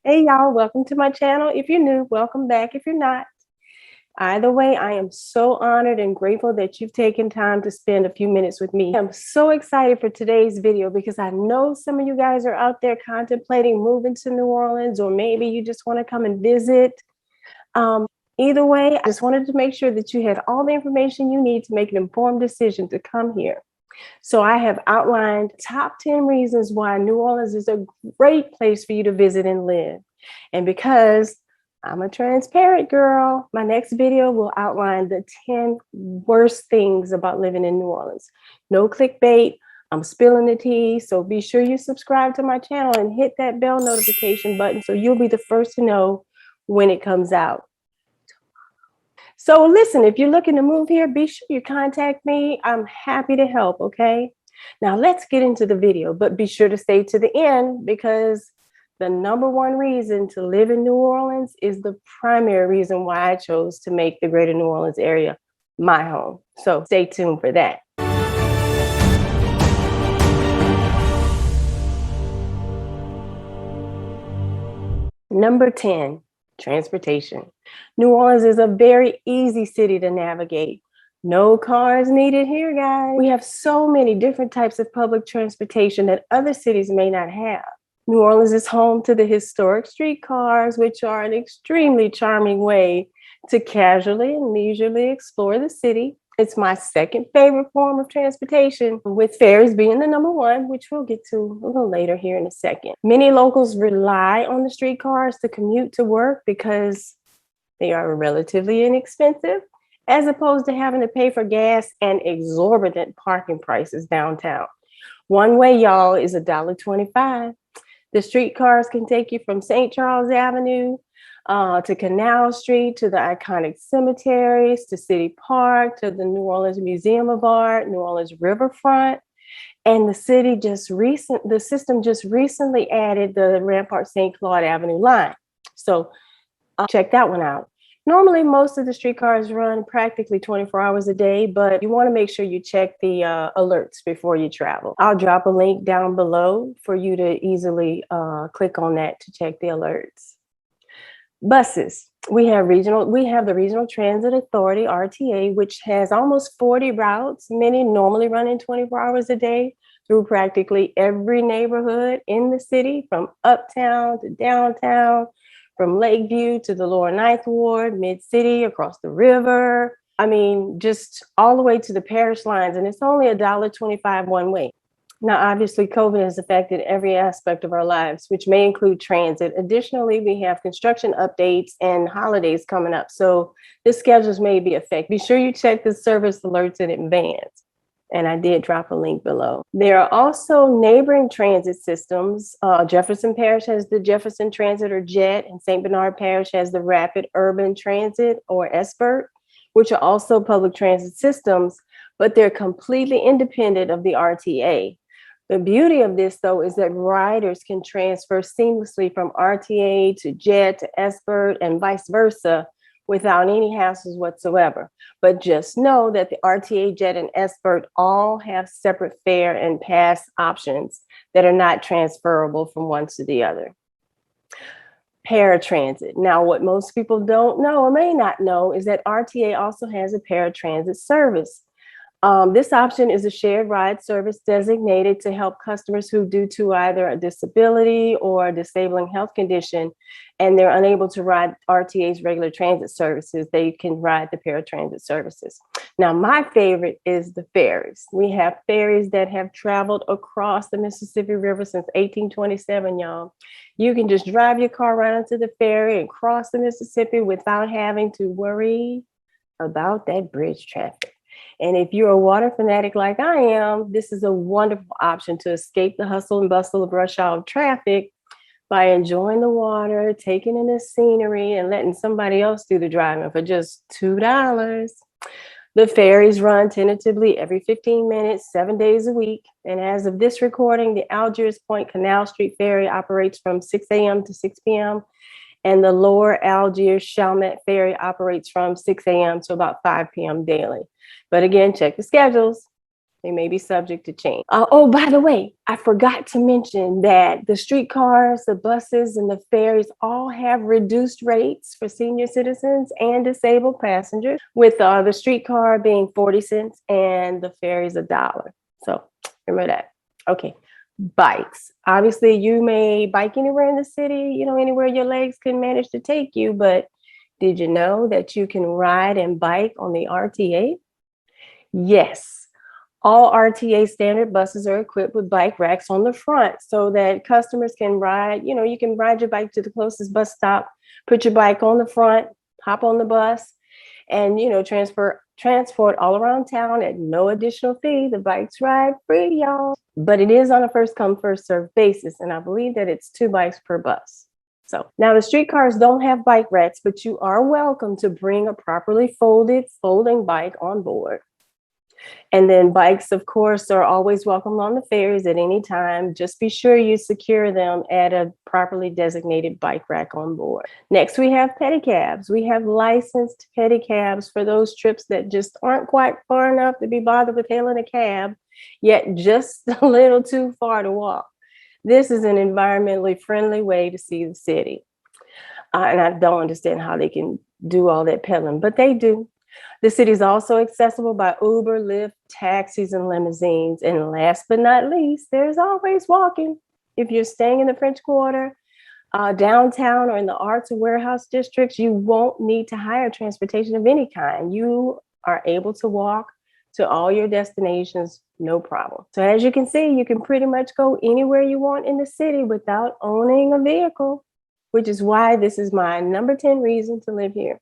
Hey y'all, welcome to my channel. If you're new, welcome back. If you're not, either way, I am so honored and grateful that you've taken time to spend a few minutes with me. I'm so excited for today's video because I know some of you guys are out there contemplating moving to New Orleans, or maybe you just want to come and visit. Either way, I just wanted to make sure that you had all the information you need to make an informed decision to come here. So I have outlined top 10 reasons why New Orleans is a great place for you to visit and live. And because I'm a transparent girl, my next video will outline the 10 worst things about living in New Orleans. No clickbait. I'm spilling the tea. So be sure you subscribe to my channel and hit that bell notification button so you'll be the first to know when it comes out. So listen, if you're looking to move here, be sure you contact me. I'm happy to help, okay? Now let's get into the video, but be sure to stay to the end because the number one reason to live in New Orleans is the primary reason why I chose to make the greater New Orleans area my home. So stay tuned for that. Number 10, transportation. New Orleans is a very easy city to navigate. No cars needed here, guys. We have so many different types of public transportation that other cities may not have. New Orleans is home to the historic streetcars, which are an extremely charming way to casually and leisurely explore the city. It's my second favorite form of transportation, with ferries being the number one, which we'll get to a little later here in a second. Many locals rely on the streetcars to commute to work because they are relatively inexpensive, as opposed to having to pay for gas and exorbitant parking prices downtown. One way, y'all, is $1.25. The streetcars can take you from St. Charles Avenue to Canal Street, to the iconic cemeteries, to City Park, to the New Orleans Museum of Art, New Orleans Riverfront. And the system just recently added the Rampart St. Claude Avenue line. So check that one out. Normally, most of the streetcars run practically 24 hours a day, but you want to make sure you check the alerts before you travel. I'll drop a link down below for you to easily click on that to check the alerts. Buses. We have the Regional Transit Authority, RTA, which has almost 40 routes. Many normally run in 24 hours a day through practically every neighborhood in the city, from uptown to downtown, from Lakeview to the Lower Ninth Ward, Mid-City, across the river. I mean, just all the way to the parish lines, and it's only $1.25 one way. Now, obviously, COVID has affected every aspect of our lives, which may include transit. Additionally, we have construction updates and holidays coming up, so the schedules may be affected. Be sure you check the service alerts in advance. And I did drop a link below. There are also neighboring transit systems. Jefferson Parish has the Jefferson Transit, or JET, and St. Bernard Parish has the Rapid Urban Transit, or SBURT, which are also public transit systems, but they're completely independent of the RTA. The beauty of this, though, is that riders can transfer seamlessly from RTA to JET to SBURT and vice versa without any hassles whatsoever. But just know that the RTA, JET, and SBURT all have separate fare and pass options that are not transferable from one to the other. Paratransit. Now, what most people don't know or may not know is that RTA also has a paratransit service. This option is a shared ride service designated to help customers who, due to either a disability or a disabling health condition, and they're unable to ride RTA's regular transit services, they can ride the paratransit services. Now, my favorite is the ferries. We have ferries that have traveled across the Mississippi River since 1827, y'all. You can just drive your car right onto the ferry and cross the Mississippi without having to worry about that bridge traffic. And if you're a water fanatic like I am, this is a wonderful option to escape the hustle and bustle of rush hour traffic by enjoying the water, taking in the scenery, and letting somebody else do the driving for just $2. The ferries run tentatively every 15 minutes, 7 days a week. And as of this recording, the Algiers Point Canal Street Ferry operates from 6 a.m. to 6 p.m. And the Lower Algiers Chalmette Ferry operates from 6 a.m. to about 5 p.m. daily. But again, check the schedules. They may be subject to change. Oh, by the way, I forgot to mention that the streetcars, the buses, and the ferries all have reduced rates for senior citizens and disabled passengers, with the streetcar being 40 cents and the ferries $1. So remember that. Okay. Bikes. Obviously, you may bike anywhere in the city, anywhere your legs can manage to take you, but did you know that you can ride and bike on the RTA? Yes. All RTA standard buses are equipped with bike racks on the front so that customers can ride, you can ride your bike to the closest bus stop, put your bike on the front, hop on the bus, and, transport all around town at no additional fee. The bikes ride free, y'all. But it is on a first come, first served basis. And I believe that it's 2 bikes per bus. So now the streetcars don't have bike racks, but you are welcome to bring a properly folding bike on board. And then bikes, of course, are always welcome on the ferries at any time. Just be sure you secure them at a properly designated bike rack on board. Next, we have pedicabs. We have licensed pedicabs for those trips that just aren't quite far enough to be bothered with hailing a cab, yet just a little too far to walk. This is an environmentally friendly way to see the city. And I don't understand how they can do all that pedaling, but they do. The city is also accessible by Uber, Lyft, taxis, and limousines. And last but not least, there's always walking. If you're staying in the French Quarter, downtown, or in the arts or warehouse districts, you won't need to hire transportation of any kind. You are able to walk to all your destinations, no problem. So as you can see, you can pretty much go anywhere you want in the city without owning a vehicle, which is why this is my number 10 reason to live here.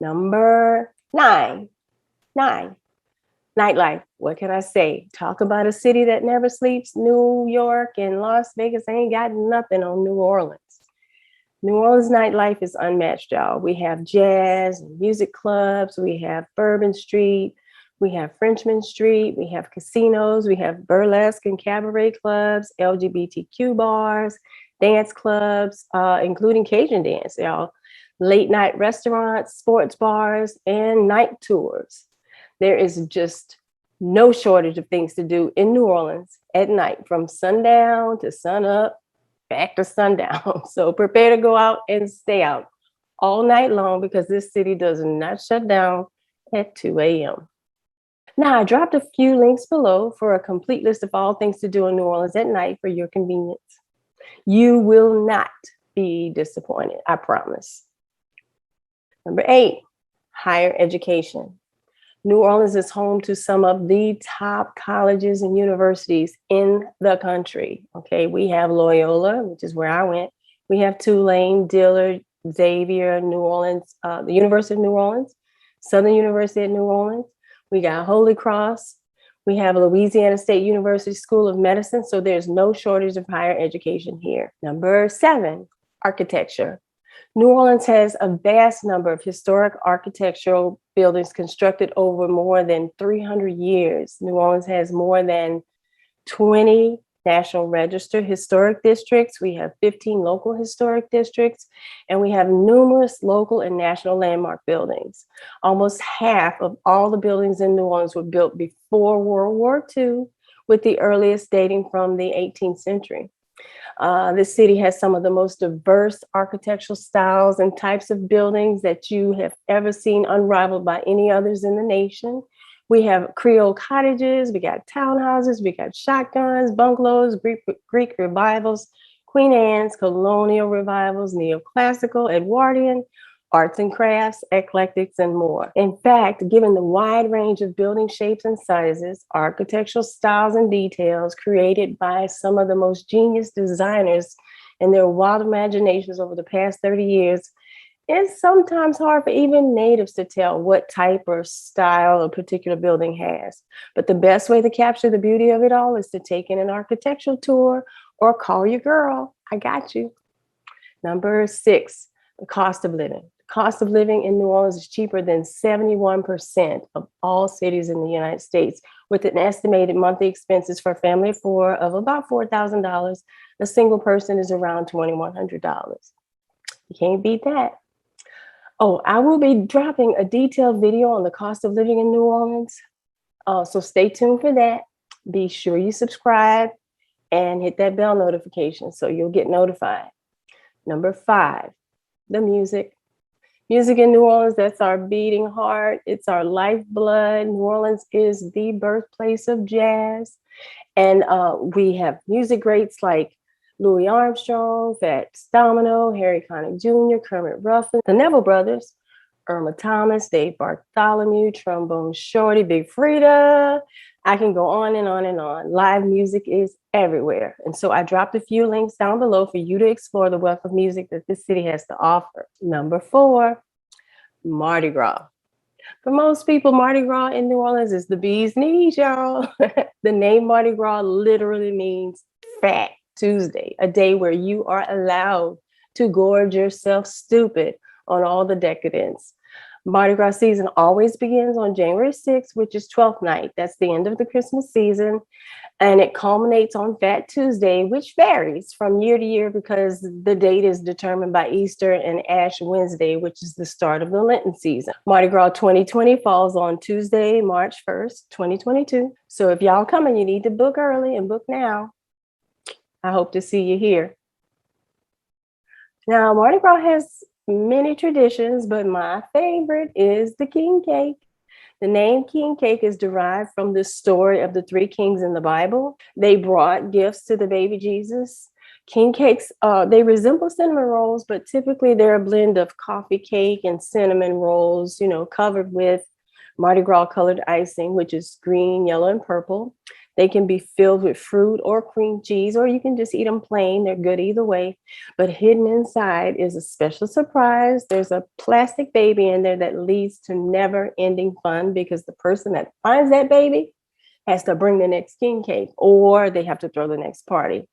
Number 9, nightlife. What can I say? Talk about a city that never sleeps. New York and Las Vegas ain't got nothing on New Orleans. New Orleans nightlife is unmatched, y'all. We have jazz and music clubs. We have Bourbon Street. We have Frenchman Street. We have casinos. We have burlesque and cabaret clubs, LGBTQ bars, dance clubs, including Cajun dance, y'all. Late night restaurants, sports bars, and night tours. There is just no shortage of things to do in New Orleans at night, from sundown to sunup, back to sundown. So prepare to go out and stay out all night long, because this city does not shut down at 2 a.m. Now, I dropped a few links below for a complete list of all things to do in New Orleans at night for your convenience. You will not be disappointed, I promise. Number 8, higher education. New Orleans is home to some of the top colleges and universities in the country. Okay, we have Loyola, which is where I went. We have Tulane, Dillard, Xavier, New Orleans, the University of New Orleans, Southern University of New Orleans. We got Holy Cross. We have Louisiana State University School of Medicine. So there's no shortage of higher education here. Number 7, architecture. New Orleans has a vast number of historic architectural buildings constructed over more than 300 years. New Orleans has more than 20 National Register historic districts. We have 15 local historic districts, and we have numerous local and national landmark buildings. Almost half of all the buildings in New Orleans were built before World War II, with the earliest dating from the 18th century. This city has some of the most diverse architectural styles and types of buildings that you have ever seen, unrivaled by any others in the nation. We have Creole cottages, we got townhouses, we got shotguns, bungalows, Greek revivals, Queen Anne's, colonial revivals, neoclassical, Edwardian, arts and crafts, eclectics, and more. In fact, given the wide range of building shapes and sizes, architectural styles and details created by some of the most genius designers and their wild imaginations over the past 30 years, it's sometimes hard for even natives to tell what type or style a particular building has. But the best way to capture the beauty of it all is to take in an architectural tour or call your girl. I got you. Number 6, the cost of living. Cost of living in New Orleans is cheaper than 71% of all cities in the United States, with an estimated monthly expenses for a family of 4 of about $4,000. A single person is around $2,100. You can't beat that. Oh, I will be dropping a detailed video on the cost of living in New Orleans So stay tuned for that. Be sure you subscribe and hit that bell notification so you'll get notified. Number 5, the music. Music in New Orleans, that's our beating heart. It's our lifeblood. New Orleans is the birthplace of jazz. And we have music greats like Louis Armstrong, Fats Domino, Harry Connick Jr., Kermit Ruffin, the Neville Brothers, Irma Thomas, Dave Bartholomew, Trombone Shorty, Big Frida. I can go on and on and on. Live music is everywhere. And so I dropped a few links down below for you to explore the wealth of music that this city has to offer. Number 4, Mardi Gras. For most people, Mardi Gras in New Orleans is the bee's knees, y'all. The name Mardi Gras literally means Fat Tuesday, a day where you are allowed to gorge yourself stupid on all the decadence. Mardi Gras season always begins on January 6th, which is 12th night. That's the end of the Christmas season. And it culminates on Fat Tuesday, which varies from year to year because the date is determined by Easter and Ash Wednesday, which is the start of the Lenten season. Mardi Gras 2020 falls on Tuesday, March 1st, 2022. So if y'all coming, you need to book early and book now. I hope to see you here. Now, Mardi Gras has many traditions, but my favorite is the king cake. The name king cake is derived from the story of the 3 kings in the Bible. They brought gifts to the baby Jesus. King cakes, they resemble cinnamon rolls, but typically they're a blend of coffee cake and cinnamon rolls, covered with Mardi Gras colored icing, which is green, yellow, and purple. They can be filled with fruit or cream cheese, or you can just eat them plain. They're good either way. But hidden inside is a special surprise. There's a plastic baby in there that leads to never-ending fun because the person that finds that baby has to bring the next king cake, or they have to throw the next party.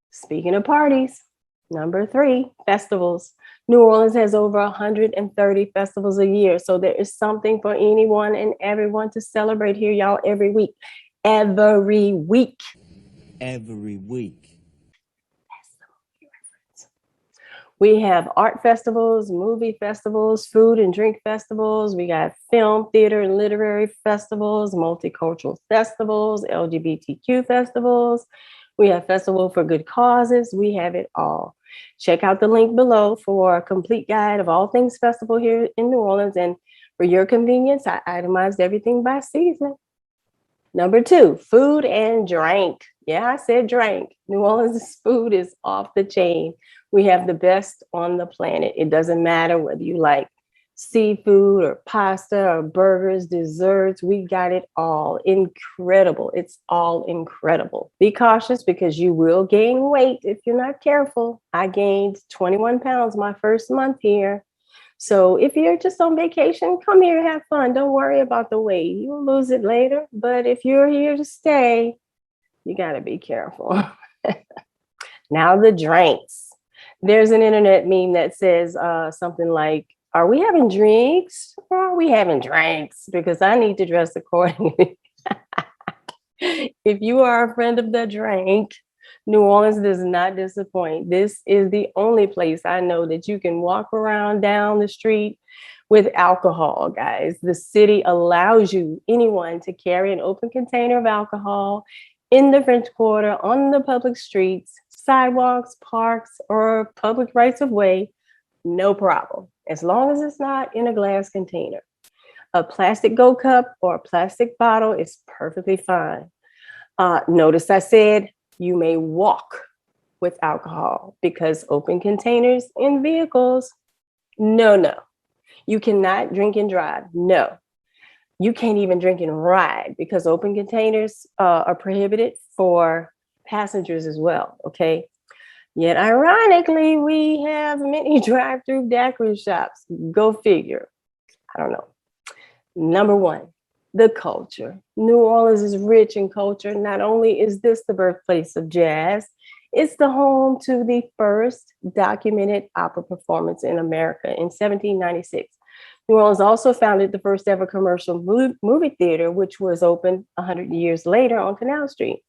Speaking of parties, number 3, festivals. New Orleans has over 130 festivals a year. So there is something for anyone and everyone to celebrate here, y'all, every week. Every week. Every week. We have art festivals, movie festivals, food and drink festivals. We got film, theater, and literary festivals, multicultural festivals, LGBTQ festivals. We have festival for good causes. We have it all. Check out the link below for a complete guide of all things festival here in New Orleans. And for your convenience, I itemized everything by season. Number 2, food and drink. Yeah, I said drink. New Orleans' food is off the chain. We have the best on the planet. It doesn't matter whether you like seafood or pasta or burgers, desserts. We got it all. Incredible. It's all incredible. Be cautious because you will gain weight if you're not careful. I gained 21 pounds my first month here. So if you're just on vacation, come here, have fun. Don't worry about the weight. You'll lose it later. But if you're here to stay, you got to be careful. Now the drinks. There's an internet meme that says something like, are we having drinks or are we having drinks? Because I need to dress accordingly. If you are a friend of the drink, New Orleans does not disappoint. This is the only place I know that you can walk around down the street with alcohol, guys. The city allows anyone to carry an open container of alcohol in the French Quarter, on the public streets, sidewalks, parks, or public rights of way, no problem, as long as it's not in a glass container. A plastic Go cup or a plastic bottle is perfectly fine. Notice I said you may walk with alcohol because open containers in vehicles, no. You cannot drink and drive, no. You can't even drink and ride because open containers are prohibited for passengers as well, okay? Yet ironically, we have many drive-through daiquiri shops. Go figure. I don't know. Number 1, the culture. New Orleans is rich in culture. Not only is this the birthplace of jazz, it's the home to the first documented opera performance in America in 1796. New Orleans also founded the first ever commercial movie theater, which was opened 100 years later on Canal Street.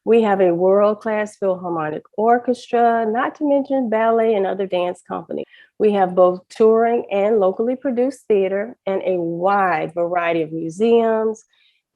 We have a world-class Philharmonic Orchestra, not to mention ballet and other dance companies. We have both touring and locally produced theater and a wide variety of museums,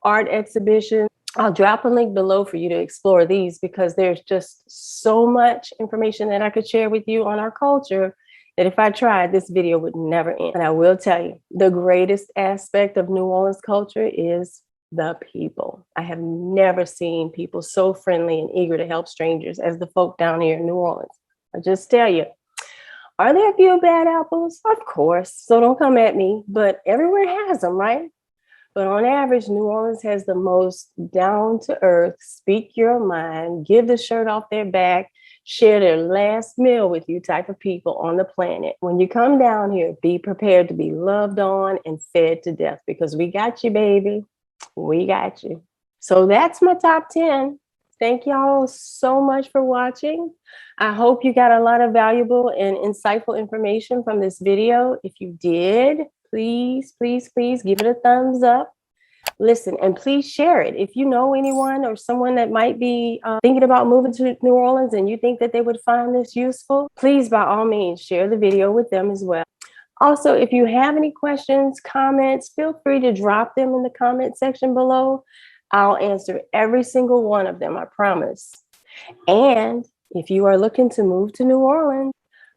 art exhibitions. I'll drop a link below for you to explore these because there's just so much information that I could share with you on our culture that if I tried, this video would never end. And I will tell you, the greatest aspect of New Orleans culture is the people. I have never seen people so friendly and eager to help strangers as the folk down here in New Orleans. I just tell you, are there a few bad apples? Of course, so don't come at me, but everywhere has them, right? But on average, New Orleans has the most down-to-earth, speak your mind, give the shirt off their back, share their last meal with you type of people on the planet. When you come down here, be prepared to be loved on and fed to death because we got you, baby. We got you. So that's my top 10. Thank y'all so much for watching. I hope you got a lot of valuable and insightful information from this video. If you did, please, please, please give it a thumbs up. Listen, and please share it. If you know anyone or someone that might be thinking about moving to New Orleans and you think that they would find this useful, please, by all means, share the video with them as well. Also, if you have any questions, comments, feel free to drop them in the comment section below. I'll answer every single one of them, I promise. And if you are looking to move to New Orleans,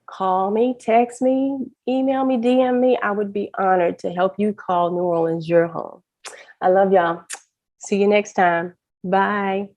call me, text me, email me, DM me. I would be honored to help you call New Orleans your home. I love y'all. See you next time. Bye.